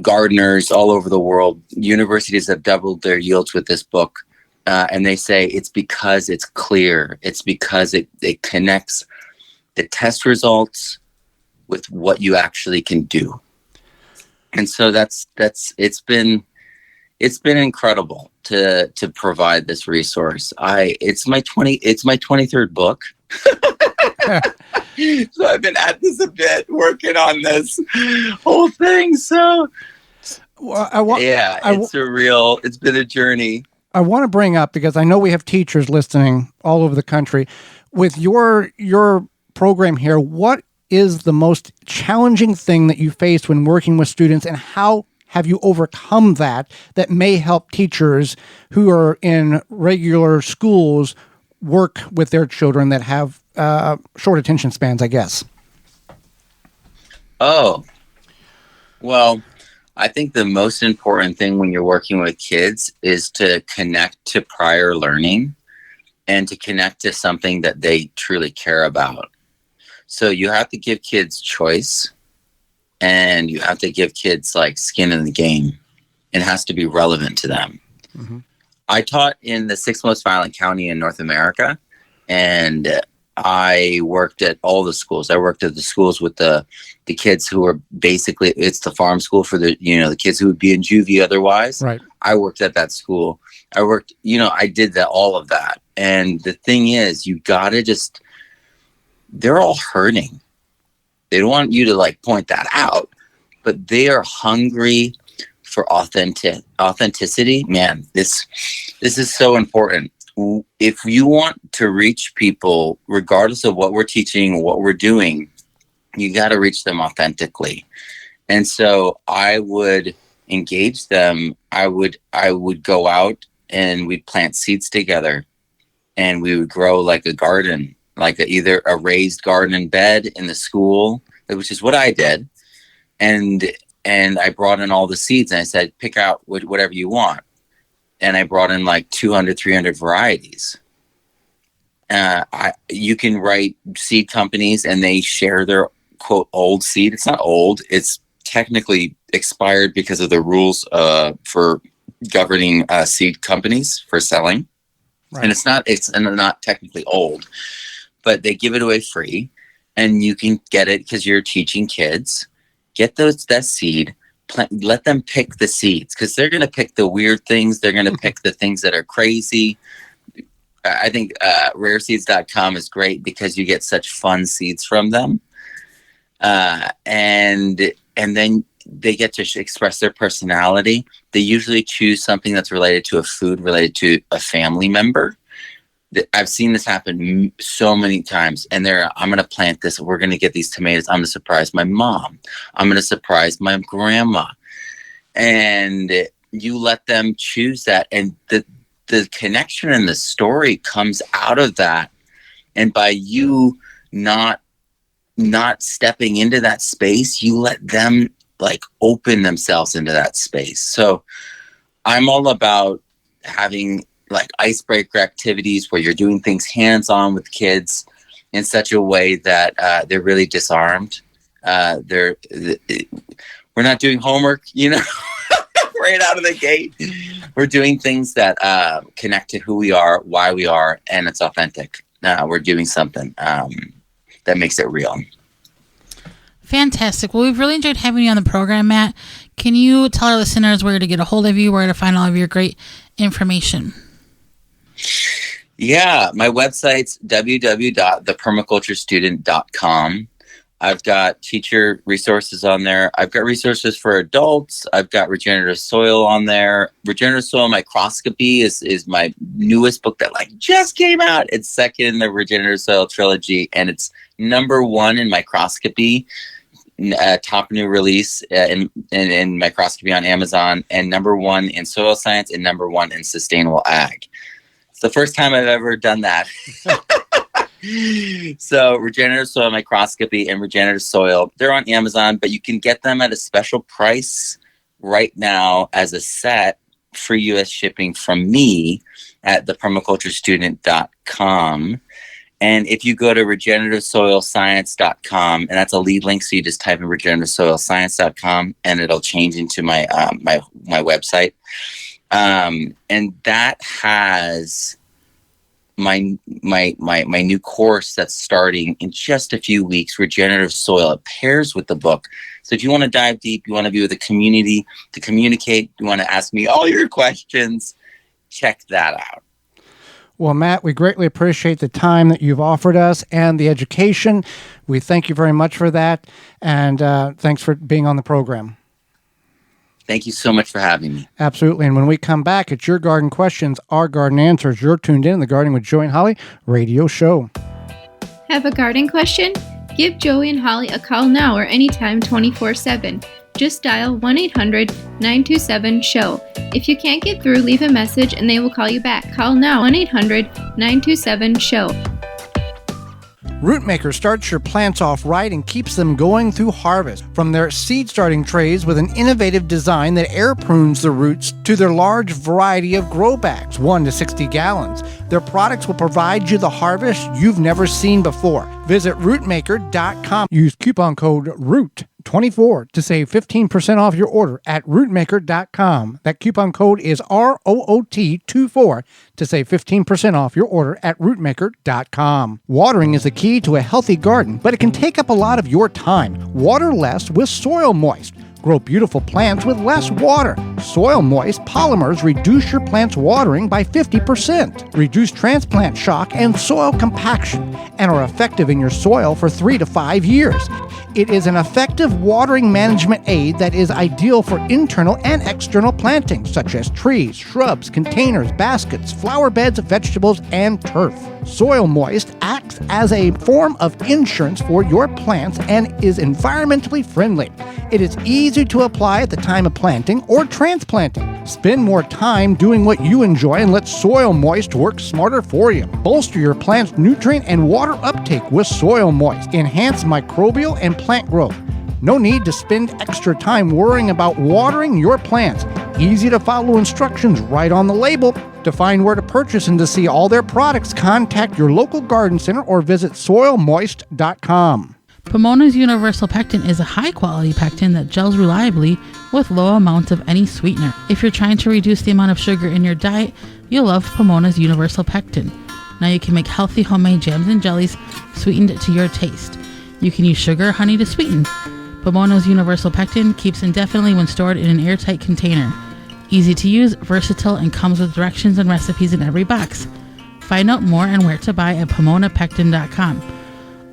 gardeners all over the world. Universities have doubled their yields with this book. And they say it's because it's clear. It's because it connects the test results with what you actually can do. And so it's been incredible to provide this resource. It's my 23rd book. So I've been at this a bit, working on this whole thing. So it's been a journey. I want to bring up, because I know we have teachers listening all over the country, with your program here, what is the most challenging thing that you face when working with students, and how have you overcome that may help teachers who are in regular schools work with their children that have short attention spans, I guess? Oh, well, I think the most important thing when you're working with kids is to connect to prior learning and to connect to something that they truly care about. So you have to give kids choice, and you have to give kids like skin in the game. It has to be relevant to them. Mm-hmm. I taught in the sixth most violent county in North America, and I worked at all the schools. I worked at the schools with the kids who were basically, it's the farm school for the, the kids who would be in juvie otherwise. Right. I worked at that school. I did all of that. And the thing is, you gotta they're all hurting. They don't want you to like point that out, but they are hungry for authenticity. Man, this is so important. If you want to reach people, regardless of what we're teaching, what we're doing, you got to reach them authentically. And so I would engage them. I would go out and we'd plant seeds together, and we would grow like a garden, like either a raised garden bed in the school, which is what I did. And I brought in all the seeds, and I said, pick out whatever you want. And I brought in like 200, 300 varieties. You can write seed companies, and they share their quote old seed. It's not old. It's technically expired because of the rules for governing seed companies for selling. Right. And it's not technically old, but they give it away free, and you can get it because you're teaching kids. Get that seed. Let them pick the seeds, because they're going to pick the weird things. They're going to pick the things that are crazy. I think rareseeds.com is great because you get such fun seeds from them. And then they get to express their personality. They usually choose something that's related to a food, related to a family member. I've seen this happen so many times. And I'm going to plant this. We're going to get these tomatoes. I'm going to surprise my mom. I'm going to surprise my grandma. And you let them choose that. And the connection and the story comes out of that. And by you not stepping into that space, you let them like open themselves into that space. So I'm all about having like icebreaker activities where you're doing things hands-on with kids in such a way that they're really disarmed. We're not doing homework, right out of the gate. We're doing things that connect to who we are, why we are, and it's authentic. We're doing something that makes it real. Fantastic. Well, we've really enjoyed having you on the program, Matt. Can you tell our listeners where to get a hold of you, where to find all of your great information? Yeah, my website's www.thepermaculturestudent.com. I've got teacher resources on there. I've got resources for adults. I've got regenerative soil on there. Regenerative soil microscopy is my newest book that just came out. It's second in the regenerative soil trilogy, and it's number one in microscopy, top new release in microscopy on Amazon, and number one in soil science, and number one in sustainable ag. It's the first time I've ever done that. So regenerative soil microscopy and regenerative soil, they're on Amazon, but you can get them at a special price right now as a set, free U.S. shipping from me at thepermaculturestudent.com. And if you go to regenerativesoilscience.com, and that's a lead link, so you just type in regenerativesoilscience.com, and it'll change into my my website. And that has my new course that's starting in just a few weeks, Regenerative Soil. It pairs with the book. So if you want to dive deep, you want to be with the community, to communicate, you want to ask me all your questions, check that out. Well, Matt, we greatly appreciate the time that you've offered us and the education. We thank you very much for that. And thanks for being on the program. Thank you so much for having me. Absolutely. And when we come back, it's Your Garden Questions, Our Garden Answers. You're tuned in the Gardening with Joey and Holly radio show. Have a garden question? Give Joey and Holly a call now or anytime 24/7. Just dial 1-800-927-SHOW. If you can't get through, leave a message and they will call you back. Call now, 1-800-927-SHOW. Rootmaker starts your plants off right and keeps them going through harvest. From their seed starting trays with an innovative design that air prunes the roots to their large variety of grow bags, 1 to 60 gallons. Their products will provide you the harvest you've never seen before. Visit rootmaker.com. Use coupon code ROOT24 to save 15% off your order at rootmaker.com. That coupon code is ROOT24 to save 15% off your order at rootmaker.com. Watering is the key to a healthy garden, but it can take up a lot of your time. Water less with Soil Moist. Grow beautiful plants with less water. Soil Moist polymers reduce your plant's watering by 50%, reduce transplant shock and soil compaction, and are effective in your soil for 3 to 5 years. It is an effective watering management aid that is ideal for internal and external plantings, such as trees, shrubs, containers, baskets, flower beds, vegetables, and turf. Soil Moist acts as a form of insurance for your plants and is environmentally friendly. It is easy to apply at the time of planting or transplanting. Spend more time doing what you enjoy and let Soil Moist work smarter for you. Bolster your plant's nutrient and water uptake with Soil Moist. Enhance microbial and plant growth. No need to spend extra time worrying about watering your plants. Easy to follow instructions right on the label. To find where to purchase and to see all their products, contact your local garden center or visit soilmoist.com. Pomona's Universal Pectin is a high-quality pectin that gels reliably with low amounts of any sweetener. If you're trying to reduce the amount of sugar in your diet, you'll love Pomona's Universal Pectin. Now you can make healthy homemade jams and jellies sweetened to your taste. You can use sugar or honey to sweeten. Pomona's Universal Pectin keeps indefinitely when stored in an airtight container. Easy to use, versatile, and comes with directions and recipes in every box. Find out more and where to buy at PomonaPectin.com.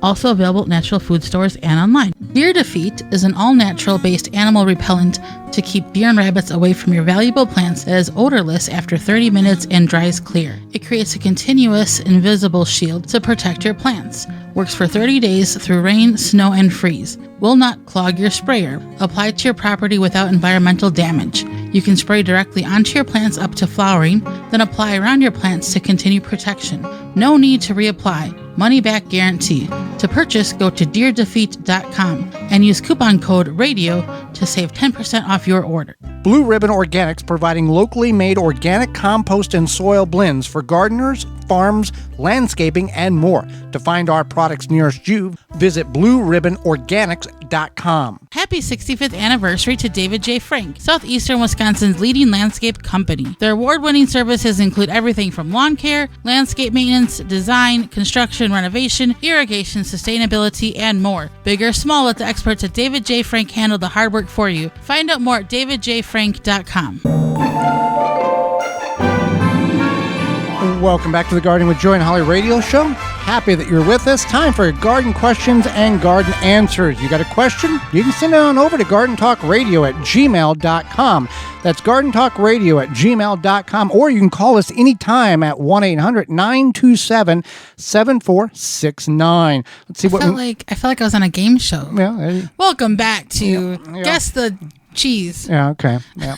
Also available at natural food stores and online. Deer Defeat is an all-natural based animal repellent to keep deer and rabbits away from your valuable plants that is odorless after 30 minutes and dries clear. It creates a continuous, invisible shield to protect your plants. Works for 30 days through rain, snow, and freeze. Will not clog your sprayer. Apply to your property without environmental damage. You can spray directly onto your plants up to flowering, then apply around your plants to continue protection. No need to reapply. Money back guarantee. To purchase, go to deerdefeat.com and use coupon code RADIO to save 10% off your order. Blue Ribbon Organics, providing locally made organic compost and soil blends for gardeners, farms, landscaping, and more. To find our products nearest you, visit blueribbonorganics.com. Happy 65th anniversary to David J. Frank, Southeastern Wisconsin's leading landscape company. Their award-winning services include everything from lawn care, landscape maintenance, design, construction, renovation, irrigation, sustainability, and more. Big or small, let the experts at David J. Frank handle the hard work for you. Find out more at davidjfrank.com. Welcome back to the Gardening with Joy and Holly radio show. Happy that you're with us. Time for garden questions and garden answers. You got a question? You can send it on over to gardentalkradio@gmail.com. That's gardentalkradio@gmail.com. Or you can call us anytime at 1-800-927-7469. Let's see I felt like I was on a game show. Yeah. Welcome back to Guess the Cheese. Yeah, okay. Yeah.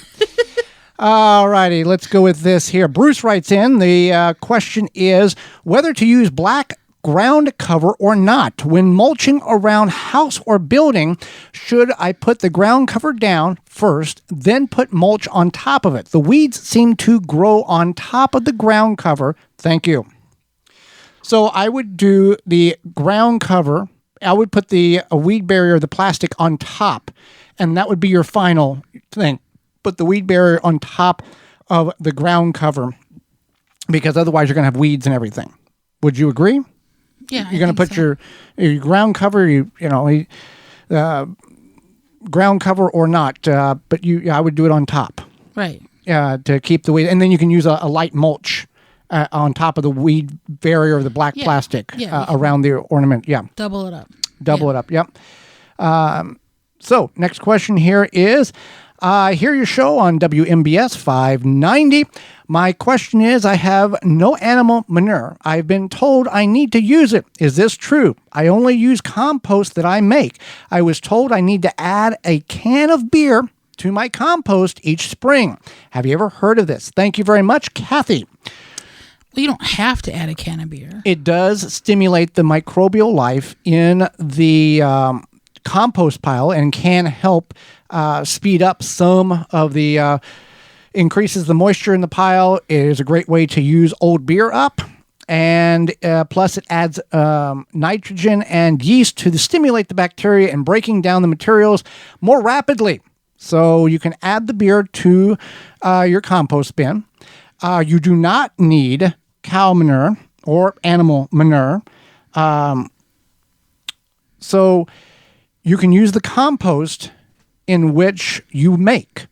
All righty, let's go with this here. Bruce writes in, the question is whether to use black ground cover or not. When mulching around house or building, should I put the ground cover down first, then put mulch on top of it? The weeds seem to grow on top of the ground cover. Thank you. So I would do the ground cover. I would put the weed barrier, the plastic, on top, and that would be your final thing. Put the weed barrier on top of the ground cover, because otherwise you're going to have weeds and everything. Would you agree? Yeah, you're going to put your ground cover, ground cover or not, but I would do it on top. Right. To keep the weed, and then you can use a light mulch on top of the weed barrier of the black plastic around the ornament. Yeah. Double it up. Double it up. Yep. So next question here is, I hear your show on WMBS 590. My question is, I have no animal manure. I've been told I need to use it. Is this true? I only use compost that I make. I was told I need to add a can of beer to my compost each spring. Have you ever heard of this? Thank you very much, Kathy. Well, you don't have to add a can of beer. It does stimulate the microbial life in the compost pile and can help speed up some of the increases the moisture in the pile. It is a great way to use old beer up. And plus it adds nitrogen and yeast to stimulate the bacteria and breaking down the materials more rapidly. So you can add the beer to your compost bin. You do not need cow manure or animal manure. So you can use the compost in which you make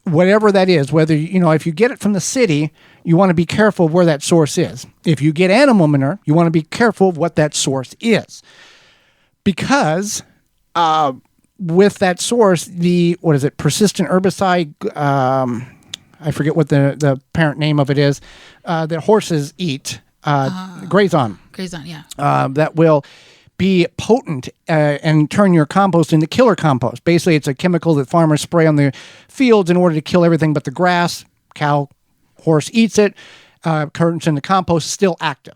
whatever that is, whether, if you get it from the city, you want to be careful of where that source is. If you get animal manure, you want to be careful of what that source is. Because with that source, persistent herbicide, I forget what the parent name of it is, that horses eat, graze on. Graze on, yeah. That will be potent and turn your compost into killer compost. Basically, it's a chemical that farmers spray on the fields in order to kill everything but the grass. Cow, horse eats it, turns into compost, still active.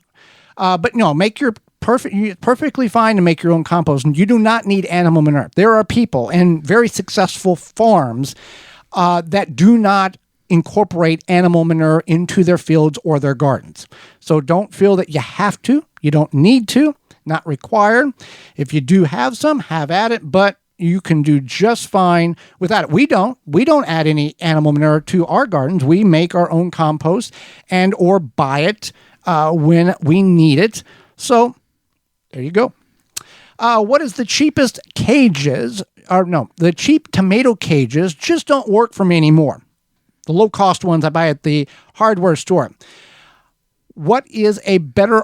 But no, make your perfectly fine to make your own compost. And you do not need animal manure. There are people and very successful farms that do not incorporate animal manure into their fields or their gardens. So don't feel that you have to. You don't need to. Not required. If you do have some, have at it, but you can do just fine without it. We don't add any animal manure to our gardens. We make our own compost and or buy it when we need it. So there you go. What is the cheapest cages? The cheap tomato cages just don't work for me anymore. The low-cost ones I buy at the hardware store. What is a better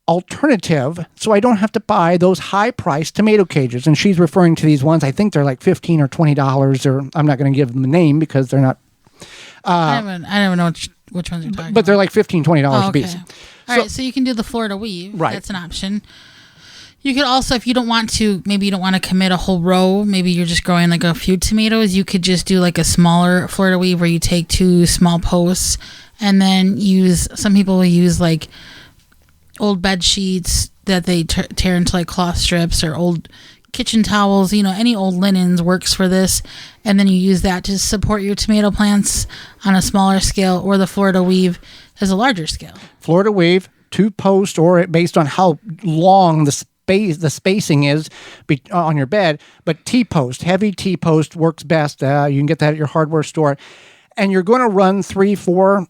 alternative so I don't have to buy those high-priced tomato cages? And she's referring to these ones. I think they're like $15 or $20, or I'm not going to give them a name because they're not. I don't know which ones you're talking about. But they're like $15, $20 a piece. All right, so you can do the Florida weave. Right. That's an option. You could also, if you don't want to, maybe you don't want to commit a whole row, maybe you're just growing like a few tomatoes, you could just do like a smaller Florida weave where you take 2 small posts and then some people will use like old bed sheets that they tear into like cloth strips, or old kitchen towels, any old linens works for this. And then you use that to support your tomato plants on a smaller scale, or the Florida weave has a larger scale. Florida weave, 2 posts, or based on how long the spacing is on your bed, but T-post, heavy T-post works best. You can get that at your hardware store. And you're going to run 3-4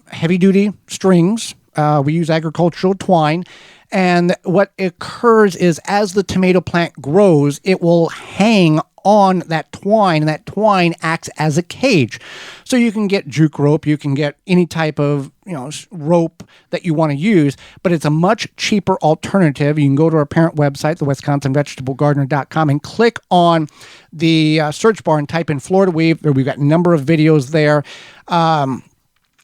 heavy-duty strings. We use agricultural twine. And what occurs is as the tomato plant grows, it will hang on that twine, and that twine acts as a cage. So you can get juke rope, you can get any type of rope that you want to use, but it's a much cheaper alternative. You can go to our parent website, the WisconsinVegetableGardener.com, and click on the search bar and type in Florida weave. We've got a number of videos there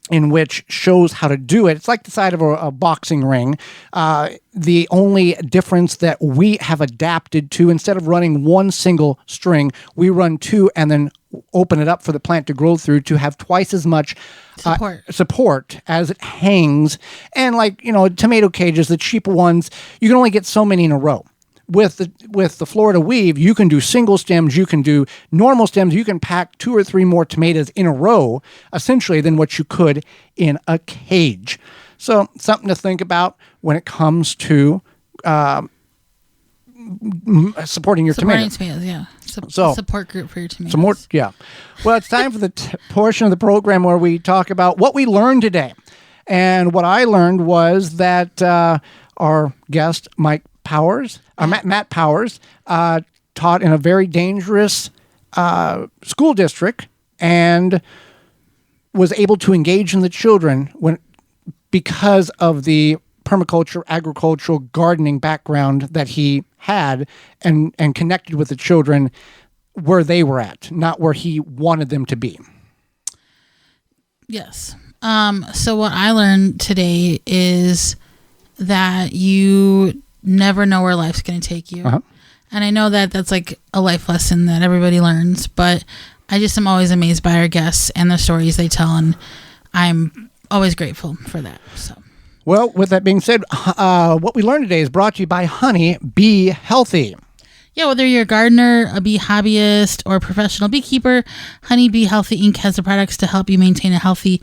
in which shows how to do it. It's like the side of a boxing ring. The only difference that we have adapted to, instead of running 1 single string, we run 2 and then open it up for the plant to grow through to have twice as much support as it hangs. And tomato cages, the cheaper ones, you can only get so many in a row. With the Florida weave, you can do single stems, you can do normal stems, you can pack 2 or 3 more tomatoes in a row, essentially, than what you could in a cage. So something to think about when it comes to supporting your tomatoes. Yeah. Support group for your tomatoes. Some more, yeah. Well, it's time for the portion of the program where we talk about what we learned today. And what I learned was that our guest, Matt Powers, taught in a very dangerous school district and was able to engage in the children because of the permaculture, agricultural, gardening background that he had, and connected with the children where they were at, not where he wanted them to be. Yes. So what I learned today is that you never know where life's going to take you. Uh-huh. And I know that that's like a life lesson that everybody learns, but I just am always amazed by our guests and the stories they tell. And I'm always grateful for that. So. Well, with that being said, what we learned today is brought to you by Honey Be Healthy. Yeah, whether you're a gardener, a bee hobbyist, or a professional beekeeper, Honey Be Healthy Inc. has the products to help you maintain a healthy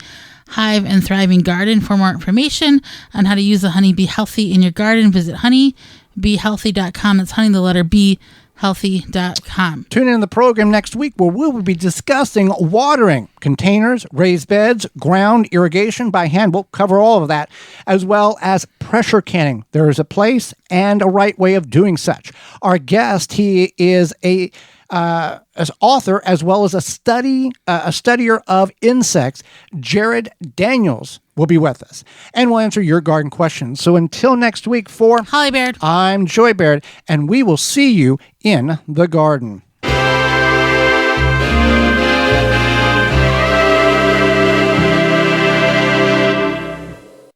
hive and thriving garden. For more information on how to use the Honey Be Healthy in your garden, visit honeybehealthy.com. That's honey, the letter B, healthy.com. Tune in the program next week where we will be discussing watering, containers, raised beds, ground irrigation by hand. We'll cover all of that, as well as pressure canning. There is a place and a right way of doing such. Our guest, he is as author as well as a studier of insects. Jared Daniels will be with us, and we'll answer your garden questions. So until next week, for Holly Baird, I'm Joy Baird, and we will see you in the garden.